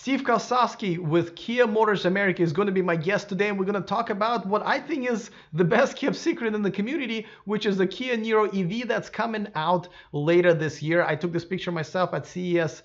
Steve Kosowski with Kia Motors America is going to be my guest today, and we're going to talk about what I think is the best kept secret in the community, which is the Kia Niro EV that's coming out later this year. I took this picture myself at CES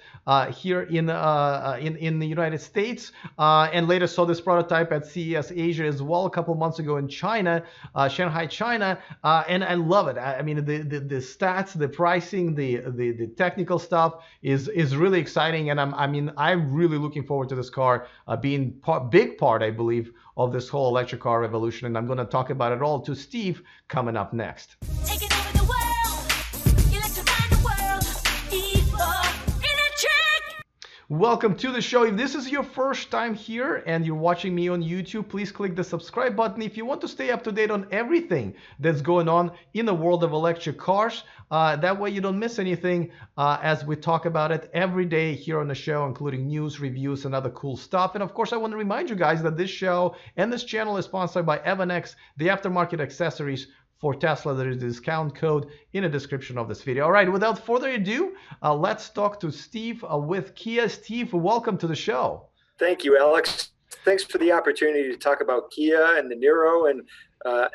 here in the United States, and later saw this prototype at CES Asia as well a couple months ago in China, Shanghai, China, and I love it. I mean, the stats, the pricing, the technical stuff is really exciting, and I'm really looking forward to this car being big part, I believe, of this whole electric car revolution, and I'm going to talk about it all to Steve coming up next. Taking over the world, electrifying the world, Eevee, electric! Welcome to the show. If this is your first time here and you're watching me on YouTube, please click the subscribe button if you want to stay up to date on everything that's going on in the world of electric cars. That way you don't miss anything as we talk about it every day here on the show, including news, reviews, and other cool stuff. And of course, I want to remind you guys that this show and this channel is sponsored by Evanex, the aftermarket accessories for Tesla. There is a discount code in the description of this video. All right, without further ado, let's talk to Steve with Kia. Steve, welcome to the show. Thank you, Alex. Thanks for the opportunity to talk about Kia and the Niro and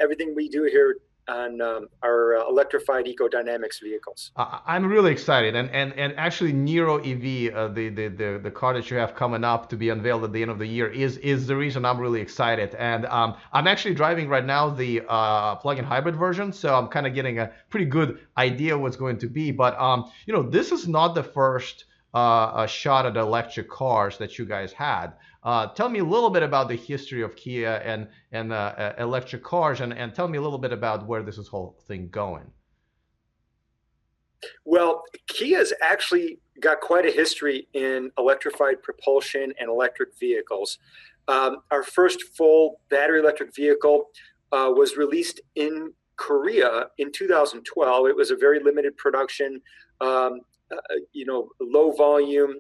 everything we do here on our electrified eco-dynamics vehicles. I'm really excited, and actually Niro EV, the car that you have coming up to be unveiled at the end of the year, is the reason I'm really excited. And I'm actually driving right now the plug-in hybrid version, so I'm kind of getting a pretty good idea what's going to be. But this is not the first shot at electric cars that you guys had. Tell me a little bit about the history of Kia and electric cars, and tell me a little bit about where this whole thing going. Well, Kia's actually got quite a history in electrified propulsion and electric vehicles. Our first full battery electric vehicle was released in Korea in 2012. It was a very limited production, low volume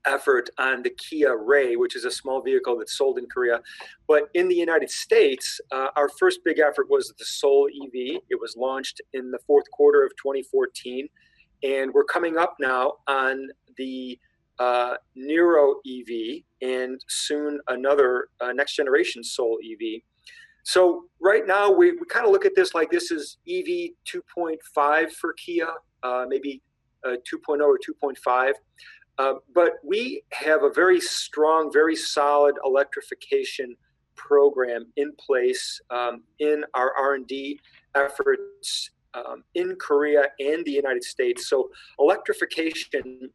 effort on the Kia Ray, which is a small vehicle that's sold in Korea. But in the United States, our first big effort was the Soul EV. It was launched in the fourth quarter of 2014. And we're coming up now on the Niro EV and soon another next generation Soul EV. So right now we kind of look at this like this is EV 2.5 for Kia, maybe 2.0 or 2.5. But we have a very strong, very solid electrification program in place in our R&D efforts in Korea and the United States. So electrification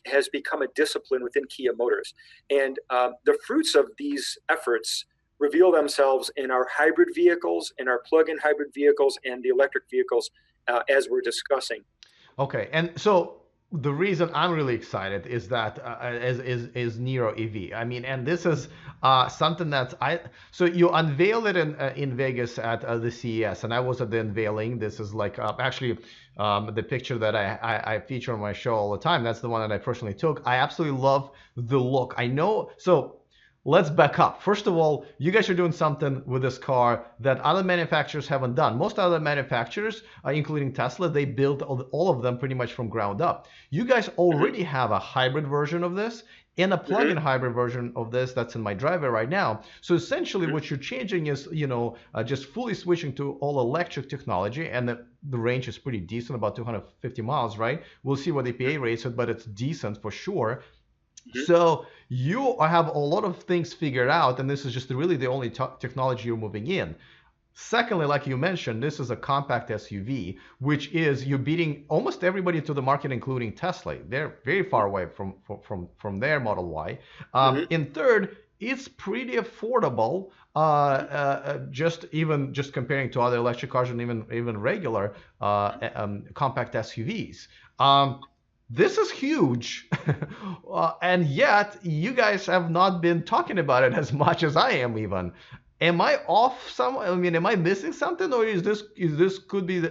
has become a discipline within Kia Motors. And the fruits of these efforts reveal themselves in our hybrid vehicles, in our plug-in hybrid vehicles, and the electric vehicles as we're discussing. Okay, and so the reason I'm really excited is that is Niro EV. I mean, and this is something that's so you unveiled it in Vegas at the CES, and I was at the unveiling. This is like actually the picture that I feature on my show all the time. That's the one that I personally took. I absolutely love the look. I know so. Let's back up. First of all, you guys are doing something with this car that other manufacturers haven't done. Most other manufacturers, including Tesla, they build all of them pretty much from ground up. You guys already have a hybrid version of this and a plug-in hybrid version of this that's in my driver right now. So essentially what you're changing is, just fully switching to all electric technology, and the range is pretty decent, about 250 miles, right? We'll see what EPA rates it, but it's decent for sure. So you have a lot of things figured out, and this is just really the only technology you're moving in. Secondly, like you mentioned, this is a compact SUV, which is you're beating almost everybody to the market, including Tesla. They're very far away from their Model Y. And third, it's pretty affordable, just comparing to other electric cars and even regular compact SUVs. This is huge, and yet you guys have not been talking about it as much as I am even. Am I off somewhere? I mean, am I missing something, or is this could be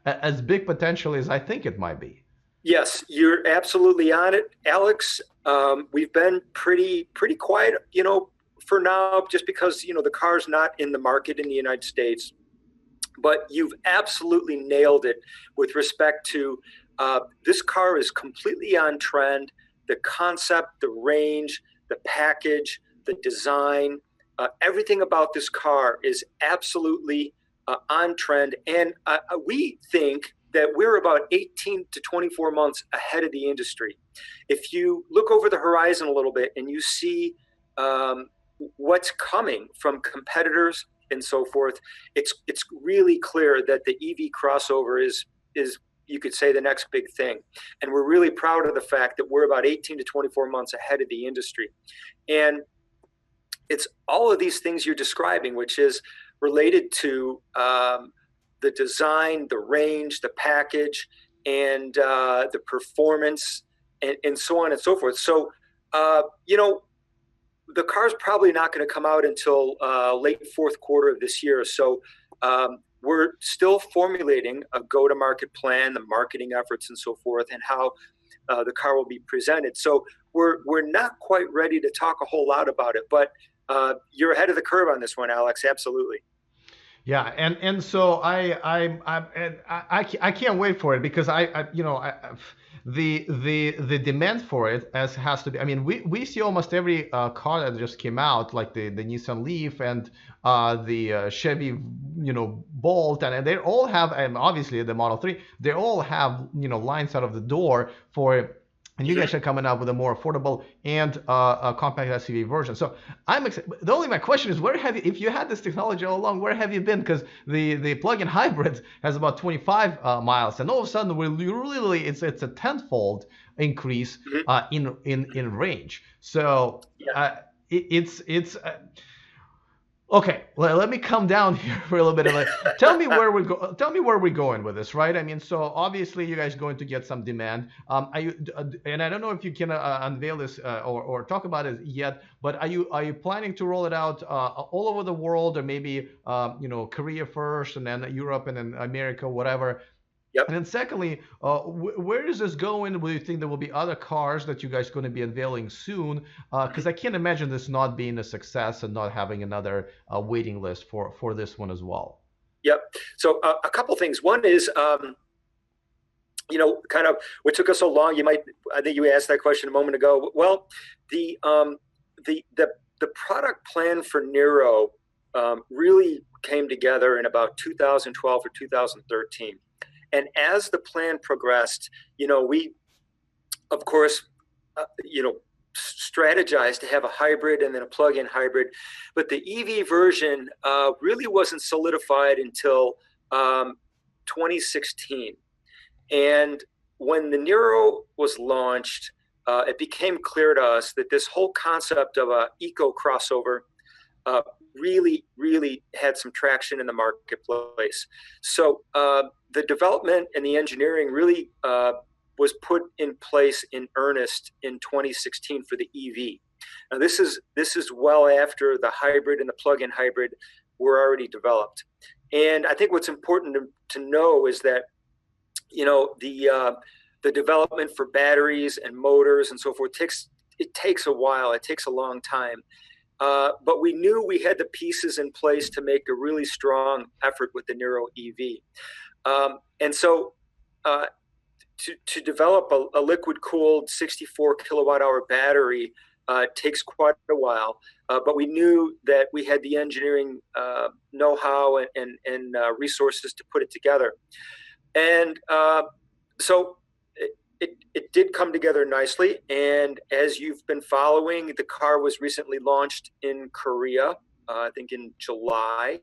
as big potentially as I think it might be? Yes, you're absolutely on it, Alex. We've been pretty quiet, for now, just because the car's not in the market in the United States. But you've absolutely nailed it with respect to this car is completely on trend. The concept, the range, the package, the design, everything about this car is absolutely on trend. And we think that we're about 18 to 24 months ahead of the industry. If you look over the horizon a little bit and you see what's coming from competitors and so forth, it's really clear that the EV crossover is you could say the next big thing. And we're really proud of the fact that we're about 18 to 24 months ahead of the industry. And it's all of these things you're describing, which is related to the design, the range, the package, and the performance, and so on and so forth. So, the car's probably not going to come out until late fourth quarter of this year. So we're still formulating a go-to-market plan, the marketing efforts and so forth, and how the car will be presented. So we're not quite ready to talk a whole lot about it, but you're ahead of the curve on this one, Alex. Absolutely. Yeah, and so I can't wait for it because the demand for it as has to be. I mean, we see almost every car that just came out, like the Nissan Leaf and the Chevy Bolt, and they all have, and obviously the Model 3, they all have lines out of the door for. And you guys are coming out with a more affordable and a compact SUV version. So I'm excited. My question is, if you had this technology all along, where have you been? Because the plug-in hybrid has about 25 miles, and all of a sudden it's a tenfold increase in range. So it's. Okay, let me come down here for a little bit. Tell me where we're going with this, right? I mean, so obviously you guys are going to get some demand. And I don't know if you can unveil this or talk about it yet, but are you planning to roll it out all over the world, or maybe Korea first, and then Europe, and then America, whatever? Yep. And then secondly, where is this going? Do you think there will be other cars that you guys are going to be unveiling soon? Because I can't imagine this not being a success and not having another waiting list for this one as well. Yep. So a couple things. One is, kind of what took us so long. I think you asked that question a moment ago. Well, the product plan for Niro really came together in about 2012 or 2013. And as the plan progressed, we, of course, strategized to have a hybrid and then a plug-in hybrid. But the EV version really wasn't solidified until 2016. And when the Niro was launched, it became clear to us that this whole concept of a eco crossover really, really had some traction in the marketplace. So the development and the engineering really was put in place in earnest in 2016 for the EV. Now this is well after the hybrid and the plug-in hybrid were already developed. And I think what's important to know is that the development for batteries and motors and so forth takes a while. It takes a long time. But we knew we had the pieces in place to make a really strong effort with the Niro EV. And so to develop a liquid-cooled 64 kilowatt-hour battery takes quite a while. But we knew that we had the engineering know-how and resources to put it together. And so it did come together nicely. And as you've been following, the car was recently launched in Korea, I think in July.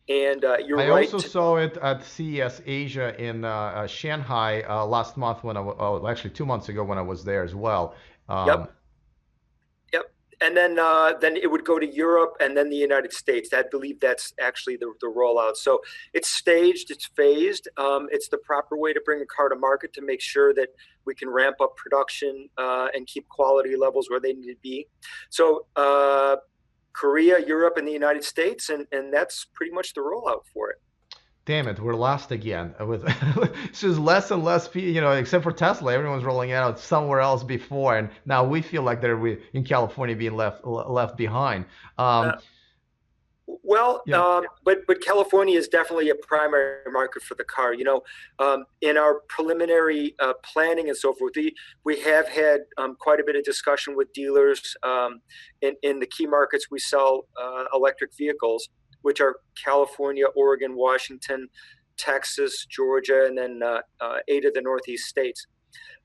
And you're right. I also saw it at CES Asia in Shanghai last month actually 2 months ago when I was there as well. Yep. And then it would go to Europe and then the United States. I believe that's actually the rollout. So it's staged, it's phased. It's the proper way to bring a car to market to make sure that we can ramp up production and keep quality levels where they need to be. So Korea, Europe, and the United States, and that's pretty much the rollout for it. Damn it, we're lost again. It's just less and less, except for Tesla, everyone's rolling it out somewhere else before, and now we feel like they're in California being left behind. Well, Yeah. but California is definitely a primary market for the car. In our preliminary planning and so forth, we have had quite a bit of discussion with dealers in the key markets we sell electric vehicles, which are California, Oregon, Washington, Texas, Georgia, and then 8 of the Northeast states.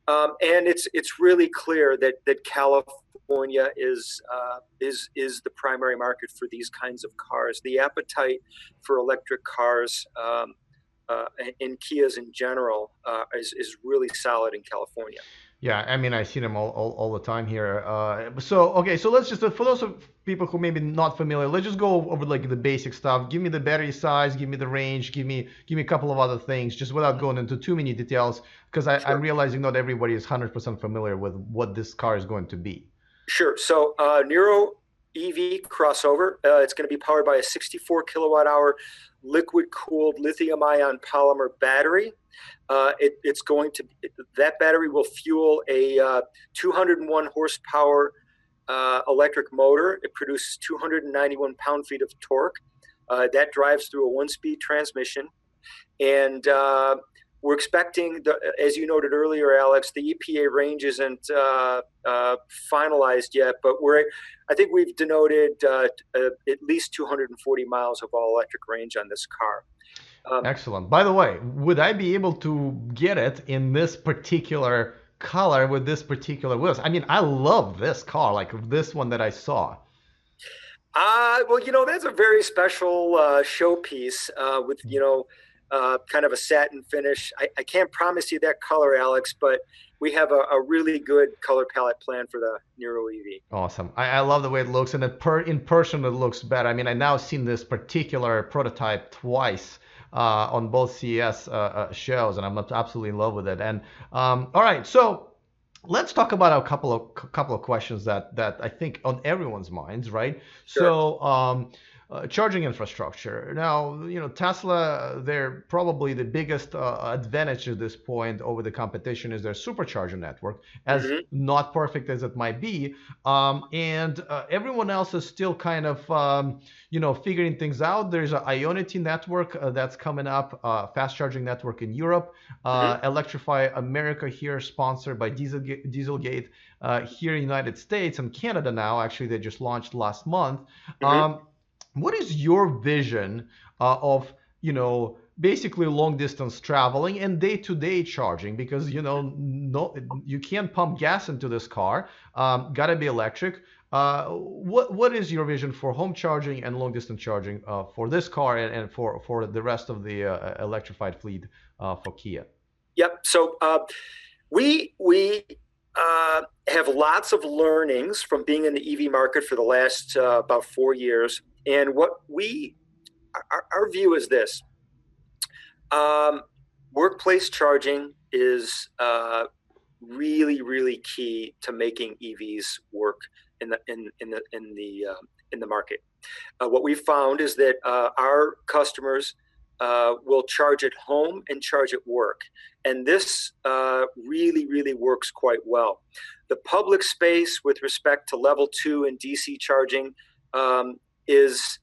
And it's really clear that California is the primary market for these kinds of cars. The appetite for electric cars and Kias in general is really solid in California. Yeah, I mean, I see them all the time here. So, okay, so let's just, for those of people who maybe not familiar, let's just go over like the basic stuff. Give me the battery size, give me the range, give me a couple of other things, just without going into too many details, because I'm Sure. realizing not everybody is 100% familiar with what this car is going to be. Sure. So Niro EV crossover. It's going to be powered by a 64 kilowatt hour liquid cooled lithium ion polymer battery. It's going to that battery will fuel a 201 horsepower electric motor. It produces 291 pound-feet of torque. That drives through a one-speed transmission, and we're expecting, as you noted earlier, Alex, the EPA range isn't finalized yet, but I think we've denoted at least 240 miles of all-electric range on this car. Excellent. By the way, would I be able to get it in this particular color with this particular wheels? I mean, I love this car, like this one that I saw. Well, that's a very special showpiece with, kind of a satin finish. I can't promise you that color, Alex, but we have a really good color palette plan for the Niro EV. Awesome. I love the way it looks, and in person it looks better. I mean, I now seen this particular prototype twice on both CES shows, and I'm absolutely in love with it. And all right, so let's talk about a couple of questions that I think on everyone's minds, right? Sure. So charging infrastructure. Now, Tesla, they're probably the biggest advantage at this point over the competition is their supercharger network, as Hmm. not perfect as it might be. And everyone else is still kind of, figuring things out. There's an Ionity network that's coming up, fast charging network in Europe. Hmm. Electrify America here, sponsored by Dieselgate here in the United States and Canada now. Actually, they just launched last month. Hmm. What is your vision of, basically long distance traveling and day-to-day charging? Because, no, you can't pump gas into this car. Gotta be electric. What is your vision for home charging and long distance charging for this car and for the rest of the electrified fleet for Kia? Yep. So we have lots of learnings from being in the EV market for the last about 4 years. And our view is this: workplace charging is really, really key to making EVs work in the market. What we found is that our customers will charge at home and charge at work, and this really, really works quite well. The public space with respect to level 2 and DC charging is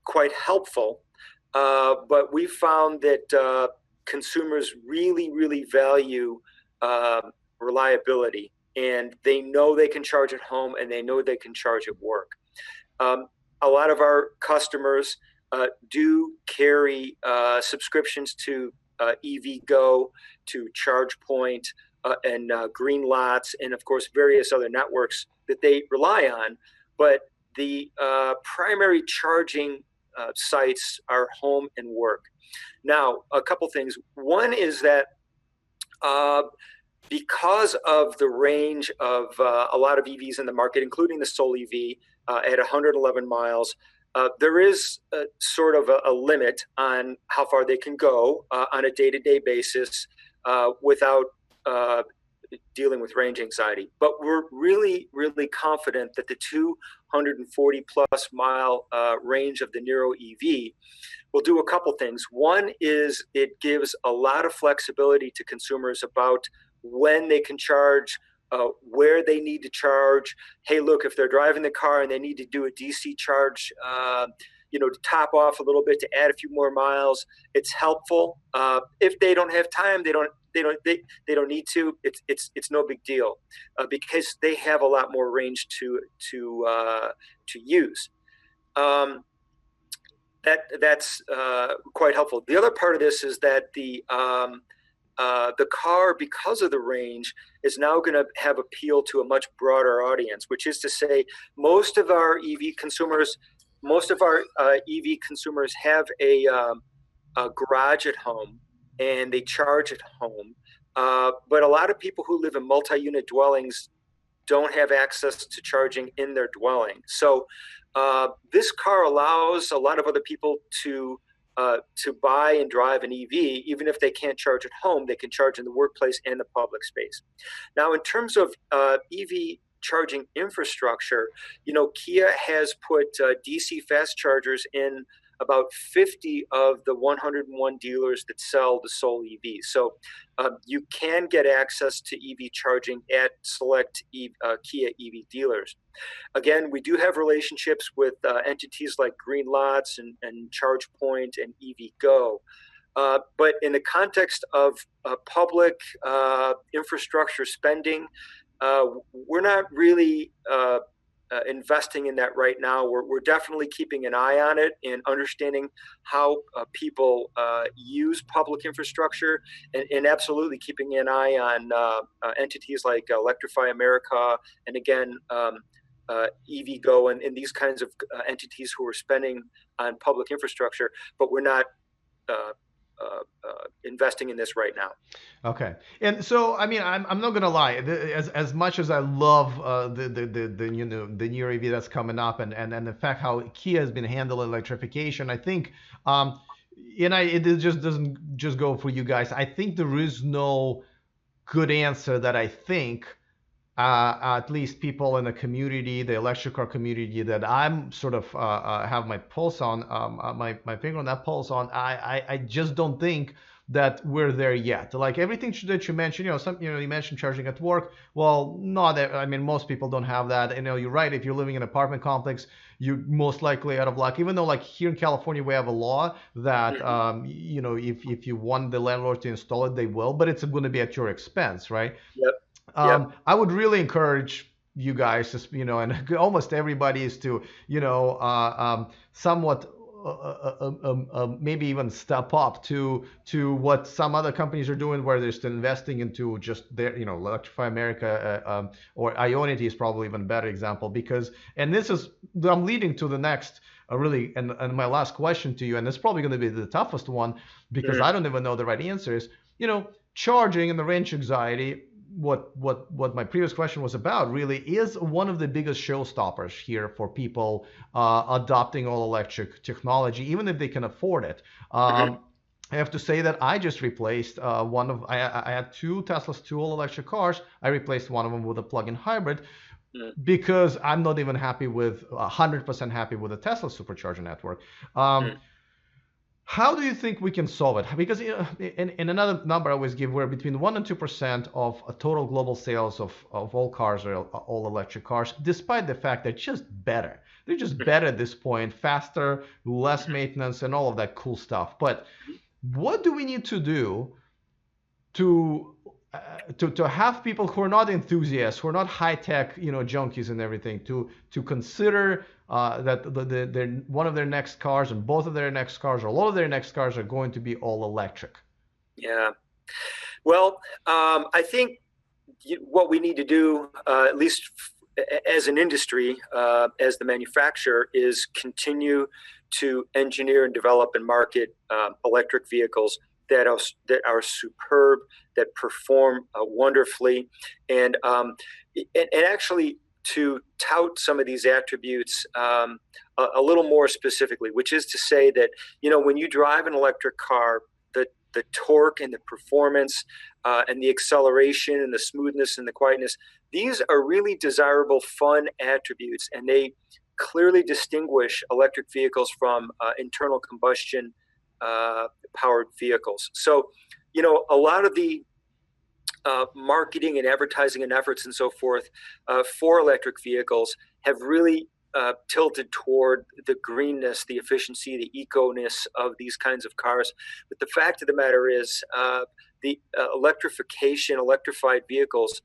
quite helpful, but we found that consumers really, really value reliability, and they know they can charge at home and they know they can charge at work. A lot of our customers do carry subscriptions to EV Go, to ChargePoint, and Green Lots, and of course various other networks that they rely on. But the primary charging sites are home and work. Now, a couple things. One is that because of the range of a lot of EVs in the market, including the Soul EV at 111 miles, there is sort of a limit on how far they can go on a day-to-day basis without dealing with range anxiety. But we're really, really confident that the 240 plus mile range of the Niro EV will do a couple things. One is it gives a lot of flexibility to consumers about when they can charge, where they need to charge. Hey, look, if they're driving the car and they need to do a DC charge, to top off a little bit to add a few more miles, it's helpful. If they don't have time, they don't need to. It's no big deal because they have a lot more range to use. That's quite helpful. The other part of this is that the car, because of the range, is now going to have appeal to a much broader audience, which is to say, most of our EV consumers have a garage at home and they charge at home. But a lot of people who live in multi-unit dwellings don't have access to charging in their dwelling. So this car allows a lot of other people to buy and drive an EV, even if they can't charge at home, they can charge in the workplace and the public space. Now, in terms of EV charging infrastructure, Kia has put DC fast chargers in about 50 of the 101 dealers that sell the Soul EV. So you can get access to EV charging at select Kia EV dealers. Again, we do have relationships with entities like Green Lots and ChargePoint and EV Go. But in the context of public infrastructure spending, we're not really investing in that right now. We're definitely keeping an eye on it and understanding how people use public infrastructure, and absolutely keeping an eye on entities like Electrify America and again EV Go and these kinds of entities who are spending on public infrastructure. But we're not investing in this right now. Okay, and so I mean, I'm not gonna lie. As much as I love the new EV that's coming up, and the fact how Kia has been handling electrification, I think, it just doesn't just go for you guys. I think there is no good answer that I think. At least people in the community, the electric car community that I'm sort of have my pulse on, my finger on that pulse on, I just don't think that we're there yet. Like everything that you mentioned, you mentioned charging at work. Well, I mean, most people don't have that. You're right. If you're living in an apartment complex, you're most likely out of luck. Even though, like here in California, we have a law that, if you want the landlord to install it, they will, but it's going to be at your expense, right? Yep. I would really encourage you guys to, and almost everybody is to, somewhat maybe even step up to what some other companies are doing, where they're still investing into just their, Electrify America, or Ionity is probably even a better example, because, and this is, I'm leading to the next really, and my last question to you, and it's probably going to be the toughest one, because I don't even know the right answer is, charging and the range anxiety. What my previous question was about really is one of the biggest showstoppers here for people adopting all electric technology, even if they can afford it. I have to say that I just replaced I had two Teslas, two all electric cars. I replaced one of them with a plug-in hybrid because I'm not even 100% happy with the Tesla supercharger network. How do you think we can solve it? Because in another number I always give, where between 1% and 2% of total global sales of all cars are all electric cars, despite the fact they're just better. They're just better at this point, faster, less maintenance, and all of that cool stuff. But what do we need to do to have people who are not enthusiasts, who are not high-tech, junkies and everything, to consider that one of their next cars, and both of their next cars, or a lot of their next cars, are going to be all electric? Yeah. Well, I think what we need to do, at least as an industry, as the manufacturer, is continue to engineer and develop and market electric vehicles that are superb, that perform wonderfully, and actually to tout some of these attributes a little more specifically, which is to say that, when you drive an electric car, the torque and the performance and the acceleration and the smoothness and the quietness, these are really desirable, fun attributes, and they clearly distinguish electric vehicles from internal combustion powered vehicles. So, a lot of the marketing and advertising and efforts and so forth for electric vehicles have really tilted toward the greenness, the efficiency, the eco-ness of these kinds of cars. But the fact of the matter is the electrified vehicles,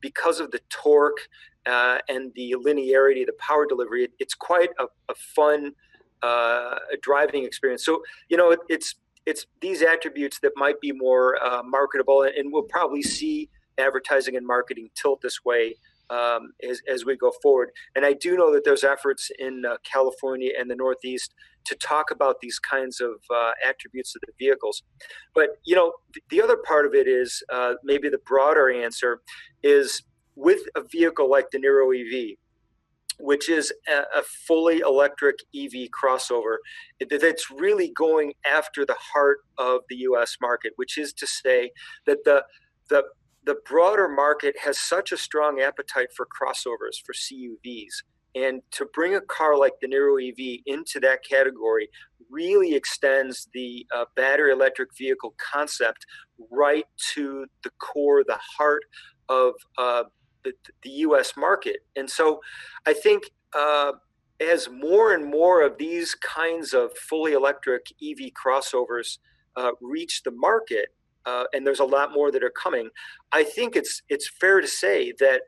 because of the torque and the linearity, the power delivery, it's quite a fun driving experience. So, it's these attributes that might be more marketable, and we'll probably see advertising and marketing tilt this way as we go forward. And I do know that there's efforts in California and the Northeast to talk about these kinds of attributes of the vehicles. But, the other part of it is maybe the broader answer is with a vehicle like the Niro EV, which is a fully electric EV crossover that's really going after the heart of the U.S. market, which is to say that the broader market has such a strong appetite for crossovers, for CUVs. And to bring a car like the Niro EV into that category really extends the battery electric vehicle concept right to the core, the heart of the U.S. market. And so I think as more and more of these kinds of fully electric EV crossovers reach the market, and there's a lot more that are coming, I think it's fair to say that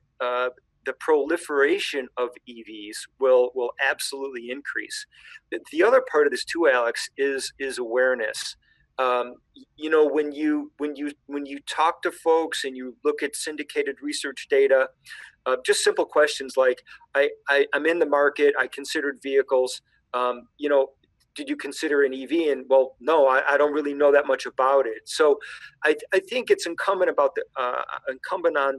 the proliferation of EVs will absolutely increase. The other part of this too, Alex, is awareness. When you talk to folks and you look at syndicated research data, just simple questions like, I'm in the market, I considered vehicles, did you consider an EV? And well, no, I don't really know that much about it. So I think it's incumbent on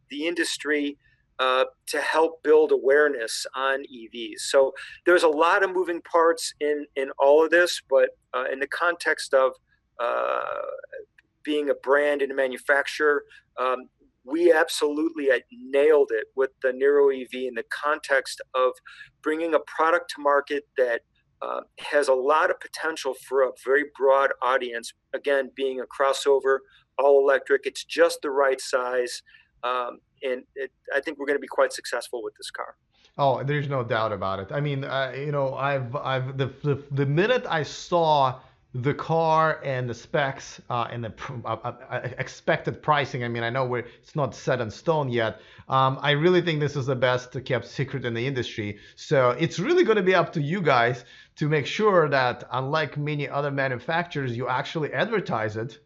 the industry to help build awareness on EVs. So there's a lot of moving parts in all of this, but in the context of being a brand and a manufacturer, we absolutely nailed it with the Niro EV in the context of bringing a product to market that has a lot of potential for a very broad audience. Again, being a crossover, all electric, it's just the right size. And I think we're going to be quite successful with this car. Oh, there's no doubt about it. I mean, I've the minute I saw the car and the specs and the expected pricing. I mean, I know it's not set in stone yet. I really think this is the best kept secret in the industry. So it's really going to be up to you guys to make sure that, unlike many other manufacturers, you actually advertise it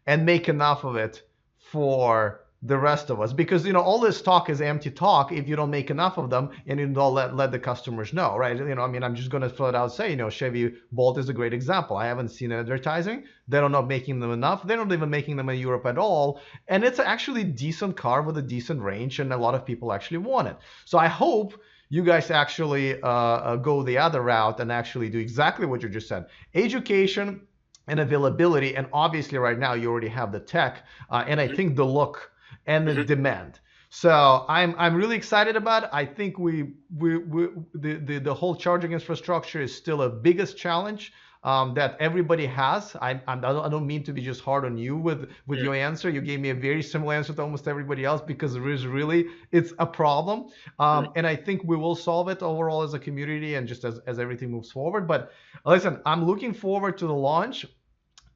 and make enough of it for the rest of us, because all this talk is empty talk if you don't make enough of them and you don't let the customers know, right? I mean, I'm just going to throw it out and say, Chevy Bolt is a great example. I haven't seen advertising. They're not making them enough. They're not even making them in Europe at all, and it's actually a decent car with a decent range, and a lot of people actually want it. So I hope you guys actually go the other route and actually do exactly what you just said: education and availability. And obviously right now you already have the tech and I think the look and the demand. So I'm really excited about it. I think the whole charging infrastructure is still a biggest challenge that everybody has. I don't mean to be just hard on you with your answer. You gave me a very similar answer to almost everybody else, because it's a problem. And I think we will solve it overall as a community and just as everything moves forward. But listen, I'm looking forward to the launch.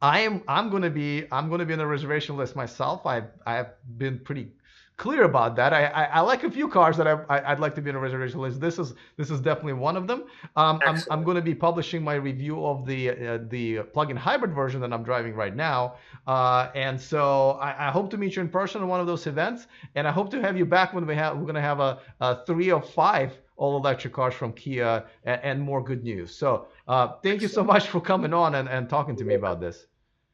I'm gonna be on the reservation list myself. I have been pretty clear about that. I like a few cars that I'd like to be on a reservation list. This is definitely one of them. I'm going to be publishing my review of the plug-in hybrid version that I'm driving right now, and so I hope to meet you in person at one of those events, and I hope to have you back when we're going to have a 3 of 5 all-electric cars from Kia and more good news. So thank you so much for coming on and talking to me about this.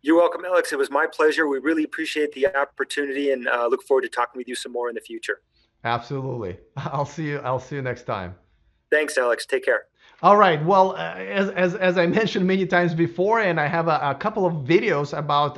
You're welcome, Alex. It was my pleasure. We really appreciate the opportunity and look forward to talking with you some more in the future. Absolutely. I'll see you next time. Thanks, Alex. Take care. All right. Well, as I mentioned many times before, and I have a couple of videos about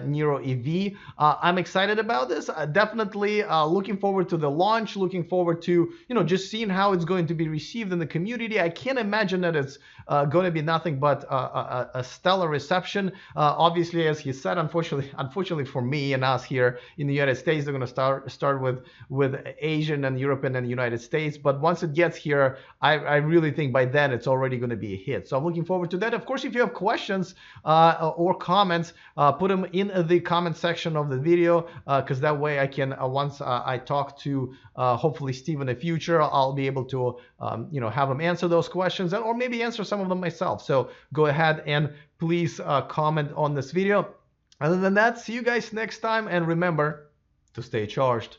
Niro EV. I'm excited about this. Definitely looking forward to the launch. Looking forward to just seeing how it's going to be received in the community. I can't imagine that it's going to be nothing but a stellar reception. Obviously, as he said, unfortunately for me and us here in the United States, they're going to start with Asian and European and United States. But once it gets here, I really think by then it's already going to be a hit. So I'm looking forward to that. Of course, if you have questions or comments, put them in the comment section of the video, because that way I can, once I talk to hopefully Steve in the future, I'll be able to have him answer those questions, or maybe answer some of them myself. So go ahead and please comment on this video. Other than that, see you guys next time, and remember to stay charged.